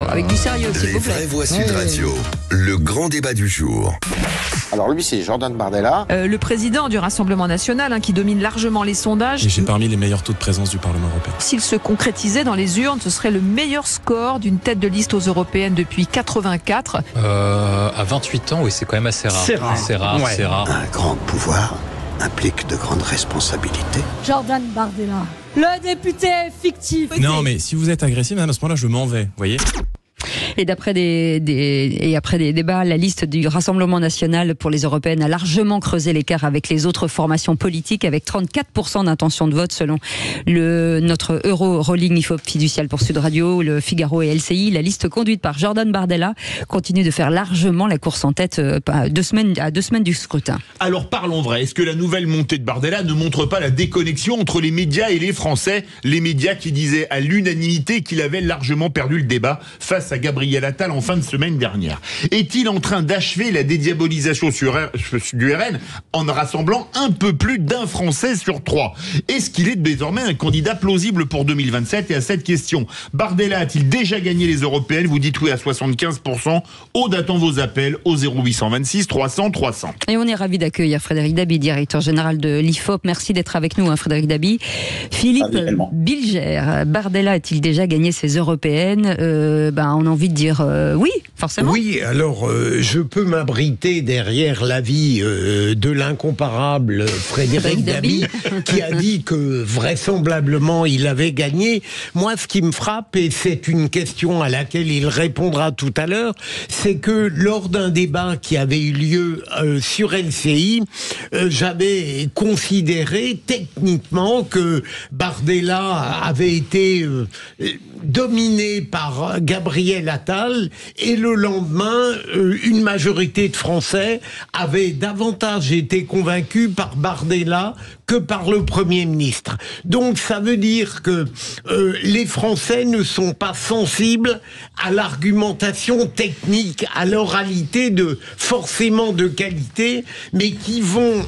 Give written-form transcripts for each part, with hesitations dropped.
avec du sérieux, s'il Les vous plaît. vraies voix Sud Radio, le grand débat du jour. Alors lui, c'est Jordan Bardella. Le président du Rassemblement national, qui domine largement les sondages. Et j'ai parmi les meilleurs taux de présence du Parlement européen. S'il se concrétisait dans les urnes, ce serait le meilleur score d'une tête de liste aux européennes depuis 84. À 28 ans, oui, c'est quand même assez rare. C'est rare. Un grand pouvoir implique de grandes responsabilités. Jordan Bardella, le député fictif. Non, mais si vous êtes agressif, madame, à ce moment-là, je m'en vais, vous voyez. Et après des débats, la liste du Rassemblement national pour les européennes a largement creusé l'écart avec les autres formations politiques, avec 34% d'intention de vote selon notre Euro-Rolling IFOP fiducial pour Sud Radio, le Figaro et LCI. La liste conduite par Jordan Bardella continue de faire largement la course en tête à 2 semaines du scrutin. Alors parlons vrai, est-ce que la nouvelle montée de Bardella ne montre pas la déconnexion entre les médias et les Français? Les médias qui disaient à l'unanimité qu'il avait largement perdu le débat face à Gabriel Attal en fin de semaine dernière. Est-il en train d'achever la dédiabolisation du RN en rassemblant un peu plus d'un Français sur 3? Est-ce qu'il est désormais un candidat plausible pour 2027? Et à cette question, Bardella a-t-il déjà gagné les européennes? Vous dites oui à 75%. Aude attend vos appels au 0826 300 300. Et on est ravis d'accueillir Frédéric Dabi, directeur général de l'IFOP. Merci d'être avec nous, Frédéric Dabi. Philippe Bilger, Bardella a-t-il déjà gagné ses européennes? On a envie de dire oui, forcément. Oui, alors je peux m'abriter derrière l'avis de l'incomparable Frédéric Dabi qui a dit que vraisemblablement il avait gagné. Moi, ce qui me frappe, et c'est une question à laquelle il répondra tout à l'heure, c'est que lors d'un débat qui avait eu lieu sur LCI, j'avais considéré techniquement que Bardella avait été dominé par Gabriel Attal, et le lendemain, une majorité de Français avait davantage été convaincus par Bardella que par le Premier ministre. Donc ça veut dire que les Français ne sont pas sensibles à l'argumentation technique, à l'oralité forcément de qualité, mais qui vont,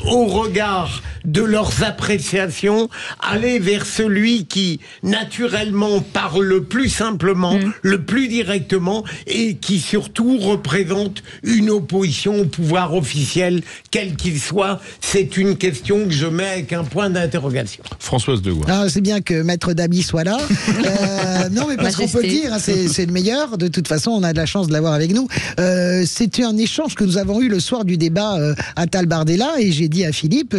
au regard de leurs appréciations, aller vers celui qui, naturellement, parle le plus simplement, le plus directement, et qui, surtout, représente une opposition au pouvoir officiel, quel qu'il soit. C'est une question que je mets avec un point d'interrogation. Françoise Degois. Ah, c'est bien que Maître Dabi soit là. Non, mais parce qu'on peut le dire, c'est le meilleur. De toute façon, on a de la chance de l'avoir avec nous. C'était un échange que nous avons eu le soir du débat Attal-Bardella, et j'ai dit à Philippe,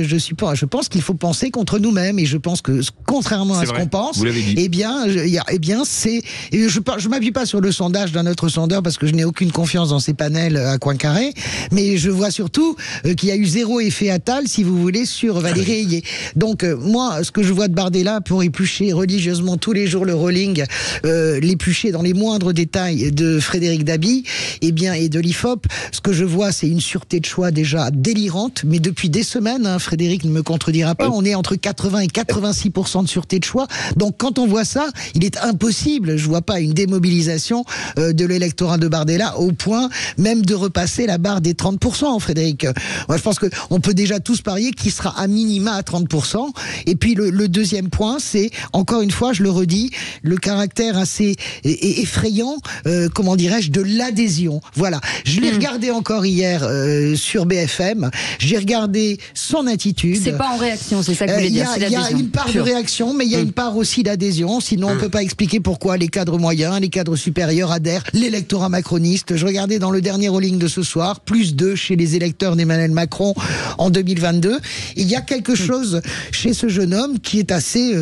je pense qu'il faut penser contre nous-mêmes, et je pense que, contrairement à ce qu'on pense, eh bien, je m'appuie pas sur le sondage d'un autre sondeur parce que je n'ai aucune confiance dans ces panels à coin carré, mais je vois surtout qu'il y a eu zéro effet Attal, si vous voulez, sur Valérie Ayé. Donc moi, ce que je vois de Bardella, pour éplucher religieusement tous les jours le rolling, l'éplucher dans les moindres détails de Frédéric Dabi, et de l'IFOP, ce que je vois, c'est une sûreté de choix déjà délirante, mais depuis des semaines, Frédéric ne me contredira pas, on est entre 80 et 86% de sûreté de choix. Donc quand on voit ça, il est impossible, je vois pas une démobilisation de l'électorat de Bardella au point même de repasser la barre des 30%, Frédéric. Moi, je pense qu'on peut déjà tous parier qu'il sera à minima à 30%. Et puis le deuxième point, c'est, encore une fois, je le redis, le caractère assez effrayant, de l'adhésion. Voilà. Je l'ai regardé encore hier sur BFM. J'ai regardé son attitude. C'est pas en réaction, c'est ça que vous voulez dire. Il y a une part de réaction, mais il y a une part aussi d'adhésion. Sinon, on peut pas expliquer pourquoi les cadres moyens, les cadres supérieurs adhèrent. L'électorat macroniste. Je regardais dans le dernier rolling de ce soir, +2 chez les électeurs d'Emmanuel Macron en 2022. Il y a quelque chose chez ce jeune homme qui est assez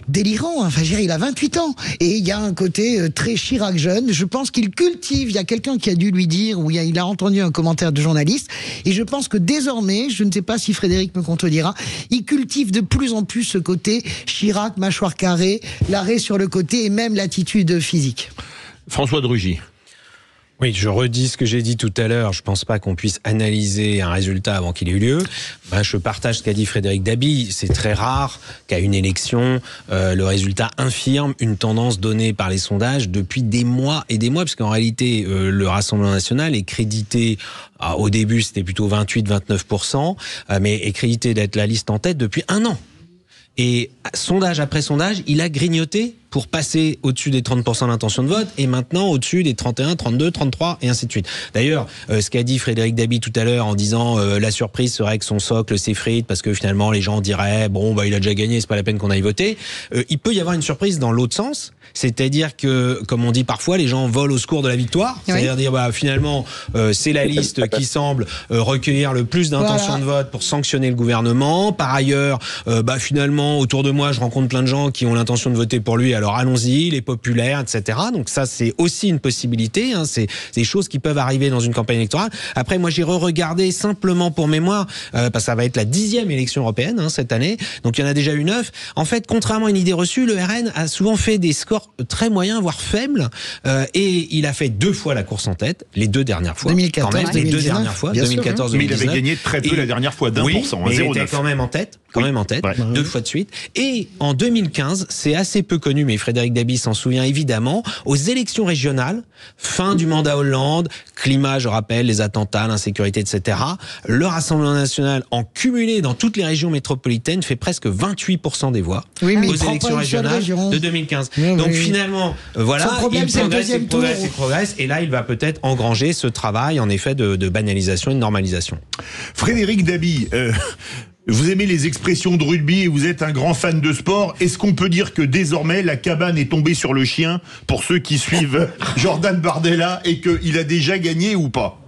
délirant. Enfin, je dirais, il a 28 ans. Et il y a un côté très Chirac jeune. Je pense qu'il cultive. Il y a quelqu'un qui a dû lui dire, ou il a entendu un commentaire de journaliste. Et je pense que désormais, je ne sais pas si Frédéric me contredira, il cultive de plus en plus ce côté Chirac, mâchoire carrée, l'arrêt sur le côté et même l'attitude physique. François de Rugy. Oui, je redis ce que j'ai dit tout à l'heure. Je pense pas qu'on puisse analyser un résultat avant qu'il ait eu lieu. Je partage ce qu'a dit Frédéric Dabi. C'est très rare qu'à une élection, le résultat infirme une tendance donnée par les sondages depuis des mois et des mois, parce qu'en réalité, le Rassemblement national est crédité, au début c'était plutôt 28-29%, mais est crédité d'être la liste en tête depuis un an. Et sondage après sondage, il a grignoté pour passer au-dessus des 30% d'intention de vote et maintenant au-dessus des 31, 32, 33 et ainsi de suite. D'ailleurs, ce qu'a dit Frédéric Dabi tout à l'heure en disant la surprise serait que son socle s'effrite parce que finalement les gens diraient bon bah il a déjà gagné, c'est pas la peine qu'on aille voter. Il peut y avoir une surprise dans l'autre sens, c'est-à-dire que comme on dit parfois les gens volent au secours de la victoire, c'est-à-dire dire bah finalement c'est la liste qui semble recueillir le plus d'intentions de vote pour sanctionner le gouvernement. Par ailleurs, bah finalement autour de moi je rencontre plein de gens qui ont l'intention de voter pour lui. Alors allons-y, les populaires, etc. Donc ça, c'est aussi une possibilité. Hein. C'est des choses qui peuvent arriver dans une campagne électorale. Après, moi, j'ai re-regardé simplement pour mémoire, parce que ça va être la 10e élection européenne cette année. Donc il y en a déjà eu 9. En fait, contrairement à une idée reçue, le RN a souvent fait des scores très moyens, voire faibles. Et il a fait 2 fois la course en tête, les 2 dernières fois. 2014, quand même, les 2 dernières fois, 2014, 2019. Mais il avait gagné très peu la dernière fois, d'1%, 0,9. Il était quand même en tête. 2 fois de suite. Et en 2015, c'est assez peu connu, mais Frédéric Dabi s'en souvient évidemment, aux élections régionales, fin du mandat Hollande, climat, je rappelle, les attentats, l'insécurité, etc. Le Rassemblement national, en cumulé dans toutes les régions métropolitaines, fait presque 28% des voix aux élections régionales de 2015. Donc finalement, voilà, il progresse, et là, il va peut-être engranger ce travail, en effet, de banalisation et de normalisation. Frédéric Dabi, vous aimez les expressions de rugby et vous êtes un grand fan de sport. Est-ce qu'on peut dire que désormais la cabane est tombée sur le chien pour ceux qui suivent Jordan Bardella et qu'il a déjà gagné ou pas?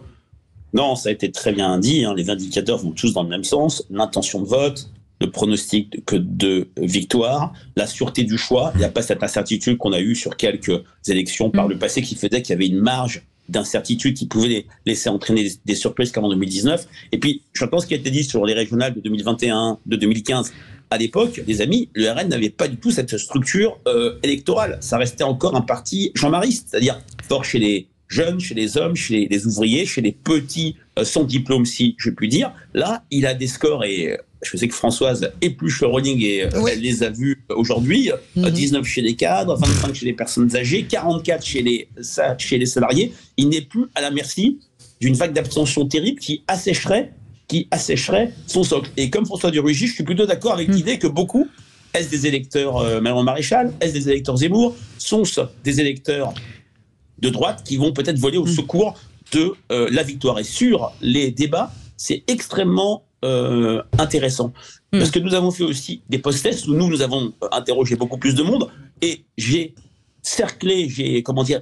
Non, ça a été très bien dit. Hein. Les indicateurs vont tous dans le même sens. L'intention de vote, le pronostic de victoire, la sûreté du choix. Il n'y a pas cette incertitude qu'on a eue sur quelques élections par le passé qui faisait qu'il y avait une marge d'incertitude qui pouvait laisser entraîner des surprises comme en 2019. Et puis, j'entends ce qui a été dit sur les régionales de 2021, de 2015. À l'époque, les amis, le RN n'avait pas du tout cette structure électorale. Ça restait encore un parti jean-mariste, c'est-à-dire fort chez les jeunes, chez les hommes, chez les ouvriers, chez les petits sans diplôme, si je puis dire. Là, il a des scores et je sais que Françoise épluche le rolling et elle les a vus aujourd'hui. 19 chez les cadres, 25 chez les personnes âgées, 44 chez les salariés. Il n'est plus à la merci d'une vague d'abstention terrible qui assécherait son socle. Et comme François de Rugy, je suis plutôt d'accord avec l'idée que beaucoup, est-ce des électeurs Marion Maréchal, est-ce des électeurs Zemmour, sont-ce des électeurs de droite qui vont peut-être voler au secours de la victoire. Et sur les débats, c'est extrêmement intéressant. Parce que nous avons fait aussi des post-tests où nous avons interrogé beaucoup plus de monde et j'ai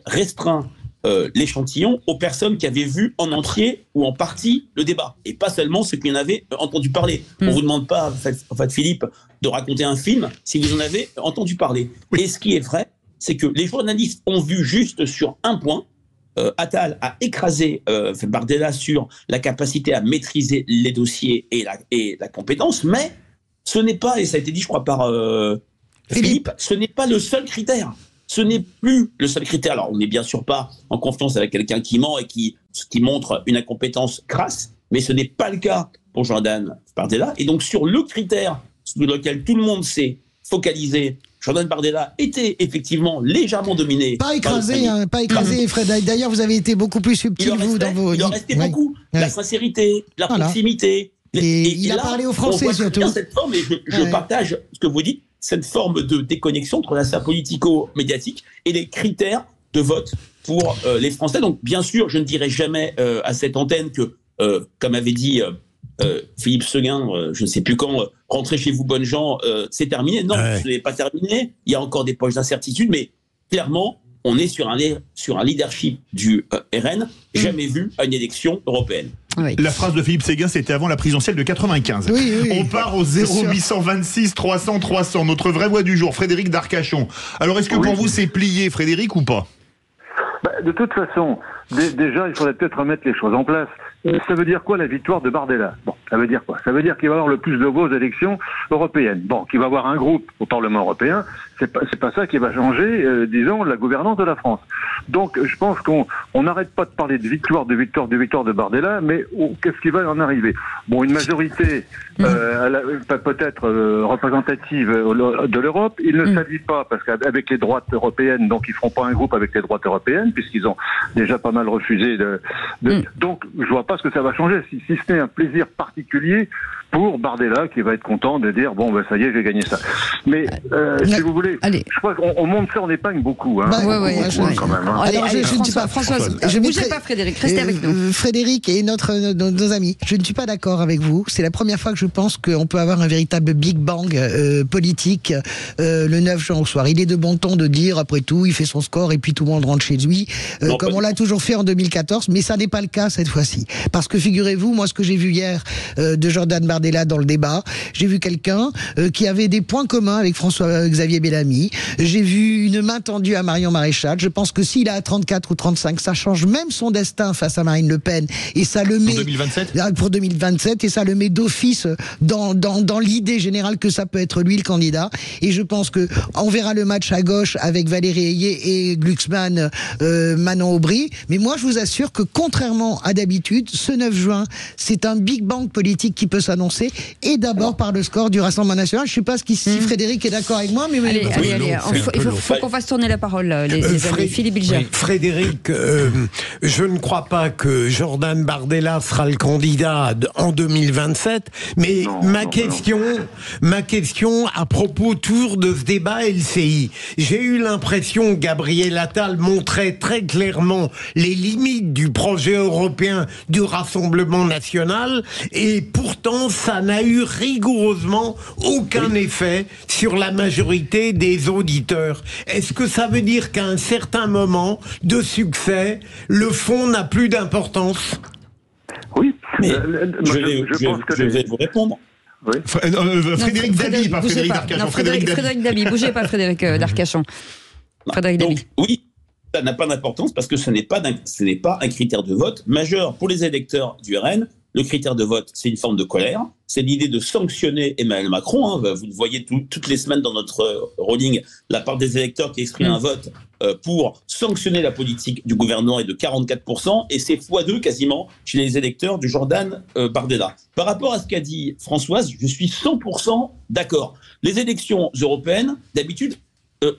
restreint l'échantillon aux personnes qui avaient vu en entier ou en partie le débat et pas seulement ceux qui en avaient entendu parler. On vous demande pas, en fait, Philippe, de raconter un film si vous en avez entendu parler. Et ce qui est vrai, c'est que les journalistes ont vu juste sur un point. Attal a écrasé Bardella sur la capacité à maîtriser les dossiers et la compétence, mais ce n'est pas, et ça a été dit je crois par Philippe, ce n'est pas le seul critère. Ce n'est plus le seul critère. Alors on n'est bien sûr pas en confiance avec quelqu'un qui ment et qui montre une incompétence crasse, mais ce n'est pas le cas pour Jordan Bardella. Et donc sur le critère sur lequel tout le monde s'est focalisé, Jordan Bardella était effectivement légèrement dominé. Pas écrasé, Fred. D'ailleurs, vous avez été beaucoup plus subtil, dans vos... Il en restait beaucoup. La sincérité, la proximité. Et il a parlé aux Français, surtout. Cette forme, et je partage ce que vous dites, cette forme de déconnexion entre la sphère politico-médiatique et les critères de vote pour les Français. Donc, bien sûr, je ne dirai jamais à cette antenne que, comme avait dit Philippe Seguin, je ne sais plus quand, rentrez chez vous, bonnes gens, c'est terminé. Non, ce n'est pas terminé. Il y a encore des poches d'incertitude, mais clairement, on est sur un leadership du RN jamais vu à une élection européenne. Oui. La phrase de Philippe Séguin, c'était avant la présidentielle de 95. On part au 0826 300 300. Notre vraie voix du jour, Frédéric d'Arcachon. Alors, est-ce que pour vous, c'est plié, Frédéric, ou pas? De toute façon, déjà, il faudrait peut-être remettre les choses en place. Ça veut dire quoi la victoire de Bardella? Bon, ça veut dire quoi? Ça veut dire qu'il va avoir le plus de voix aux élections européennes. Bon, qu'il va avoir un groupe au Parlement européen. C'est pas ça qui va changer, disons, la gouvernance de la France. Donc, je pense qu'on n'arrête pas de parler de victoire de Bardella, mais qu'est-ce qui va en arriver? Bon, une majorité peut-être représentative de l'Europe. Il ne s'allie pas parce qu'avec les droites européennes, donc ils feront pas un groupe avec les droites européennes puisqu'ils ont déjà pas mal refusé Donc, je vois pas ce que ça va changer, si ce n'est un plaisir particulier pour Bardella qui va être content de dire bon, ça y est, j'ai gagné ça. Mais si vous voulez, je crois qu'on monte ça en épingle beaucoup. Hein, quand même. Hein. Alors, je ne suis pas Françoise. Je ne bougez pas, Frédéric. Restez avec nous. Frédéric et nos amis, je ne suis pas d'accord avec vous. C'est la première fois que je pense qu'on peut avoir un véritable Big Bang politique le 9 juin au soir. Il est de bon ton de dire, après tout, il fait son score et puis tout le monde rentre chez lui, comme on l'a toujours fait en 2014, mais ça n'est pas le cas cette fois-ci. Parce que figurez-vous, moi, ce que j'ai vu hier de Jordan Bardella dans le débat, j'ai vu quelqu'un qui avait des points communs avec François-Xavier Bellamy. J'ai vu une main tendue à Marion Maréchal. Je pense que s'il a 34 ou 35, ça change même son destin face à Marine Le Pen. Et ça le met... Pour 2027, et ça le met d'office dans l'idée générale que ça peut être lui le candidat. Et je pense que on verra le match à gauche avec Valérie Ayé et Glucksmann, Manon Aubry. Mais moi, je vous assure que contrairement à d'habitude, ce 9 juin, c'est un Big Bang politique qui peut s'annoncer. Et d'abord par le score du Rassemblement National. Je ne sais pas si Frédéric est d'accord avec moi, mais... Allez. Il faut qu'on fasse tourner la parole, les amis. Philippe Bilger. Frédéric, je ne crois pas que Jordan Bardella sera le candidat en 2027, mais ma question à propos toujours de ce débat LCI. J'ai eu l'impression que Gabriel Attal montrait très clairement les limites du projet européen du Rassemblement National, et pourtant ça n'a eu rigoureusement aucun effet sur la majorité des auditeurs. Est-ce que ça veut dire qu'à un certain moment de succès, le fond n'a plus d'importance? Oui, mais je vais vous répondre. Oui. Frédéric Dabi, pas Frédéric Darcachon. Frédéric Dabi, bougez pas, Frédéric Darcachon. Frédéric Dabi. Oui, ça n'a pas d'importance parce que ce n'est pas un critère de vote majeur pour les électeurs du RN. Le critère de vote, c'est une forme de colère. C'est l'idée de sanctionner Emmanuel Macron. Hein. Vous le voyez toutes les semaines dans notre rolling, la part des électeurs qui expriment un vote pour sanctionner la politique du gouvernement est de 44%, et c'est x2 quasiment chez les électeurs du Jordan Bardella. Par rapport à ce qu'a dit Françoise, je suis 100% d'accord. Les élections européennes, d'habitude,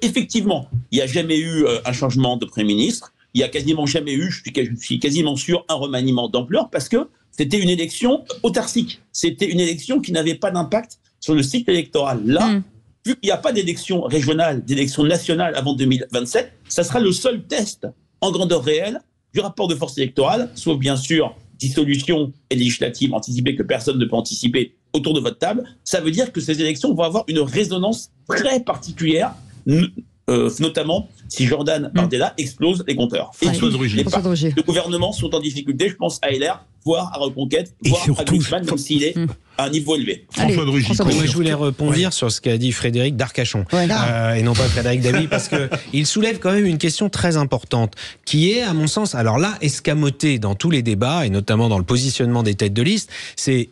effectivement, il n'y a jamais eu un changement de Premier ministre. Il n'y a quasiment jamais eu, je suis quasiment sûr, un remaniement d'ampleur parce que c'était une élection autarcique. C'était une élection qui n'avait pas d'impact sur le cycle électoral. Là, vu qu'il n'y a pas d'élection régionale, d'élection nationale avant 2027, ça sera le seul test en grandeur réelle du rapport de force électorale, sauf bien sûr dissolution et législative anticipée que personne ne peut anticiper autour de votre table. Ça veut dire que ces élections vont avoir une résonance très particulière, notamment si Jordan Bardella explose les compteurs. Et les gouvernements sont en difficulté, je pense à LR, voire à Reconquête, voire à Glucksmann, même s'il est à un niveau élevé. François de Rugy. Je voulais rebondir sur ce qu'a dit Frédéric Darcachon, et non pas Frédéric Dabi, parce qu'il soulève quand même une question très importante, qui est, à mon sens, alors là, escamotée dans tous les débats, et notamment dans le positionnement des têtes de liste, c'est,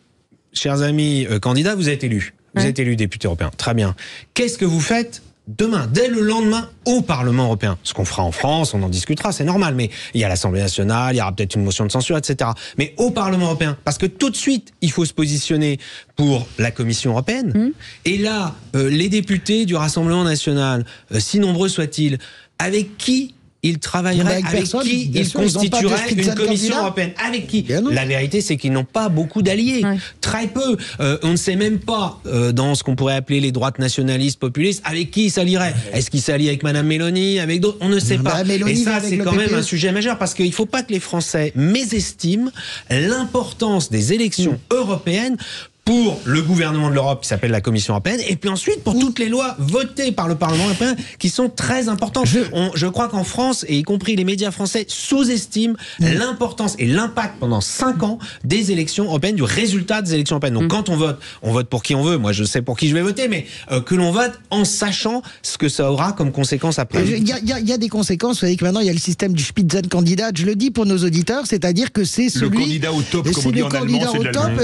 chers amis candidats, vous êtes élus. Vous êtes élus député européen. Très bien. Qu'est-ce que vous faites demain, dès le lendemain, au Parlement européen? Ce qu'on fera en France, on en discutera, c'est normal, mais il y a l'Assemblée nationale, il y aura peut-être une motion de censure, etc. Mais au Parlement européen, parce que tout de suite, il faut se positionner pour la Commission européenne. Et là, les députés du Rassemblement national, si nombreux soient-ils, avec qui ils travailleraient, avec qui ils constitueraient une commission européenne? Avec qui? La vérité, c'est qu'ils n'ont pas beaucoup d'alliés. Très peu. On ne sait même pas, dans ce qu'on pourrait appeler les droites nationalistes, populistes, avec qui ils s'allieraient. Est-ce qu'ils s'allient avec Madame Mélanie, avec d'autres? On ne sait pas. Et ça, c'est quand même un sujet majeur, parce qu'il ne faut pas que les Français mésestiment l'importance des élections européennes pour le gouvernement de l'Europe qui s'appelle la Commission européenne, et puis ensuite pour toutes les lois votées par le Parlement européen qui sont très importantes. Je crois qu'en France, et y compris les médias français, sous-estiment l'importance et l'impact pendant 5 ans des élections européennes, du résultat des élections européennes. Donc quand on vote pour qui on veut. Moi je sais pour qui je vais voter, mais que l'on vote en sachant ce que ça aura comme conséquence après. Il y a des conséquences. Vous savez que maintenant il y a le système du Spitzenkandidat. Je le dis pour nos auditeurs, c'est-à-dire que c'est celui... Le candidat au top, comme on dit en allemand,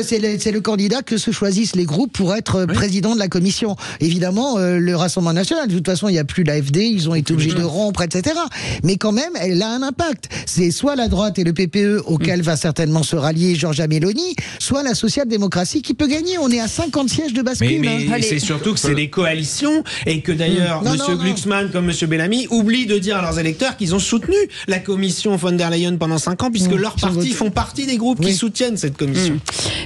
c'est le candidat que se choisissent les groupes pour être président de la commission. Évidemment, le Rassemblement national, de toute façon, il n'y a plus l'AfD, ils ont été obligés de rompre, etc. Mais quand même, elle a un impact. C'est soit la droite et le PPE, auquel va certainement se rallier Giorgia Meloni, soit la social-démocratie qui peut gagner. On est à 50 sièges de bascule. Mais c'est surtout que c'est des coalitions, et que d'ailleurs, M. Glucksmann comme M. Bellamy oublient de dire à leurs électeurs qu'ils ont soutenu la commission von der Leyen pendant 5 ans, puisque leurs partis font partie des groupes qui soutiennent cette commission.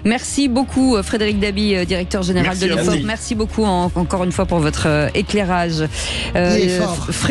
Merci beaucoup, Frédéric Frédéric Dabi, directeur général de l'IFOP. Merci beaucoup encore une fois pour votre éclairage. Il est fort. Frédéric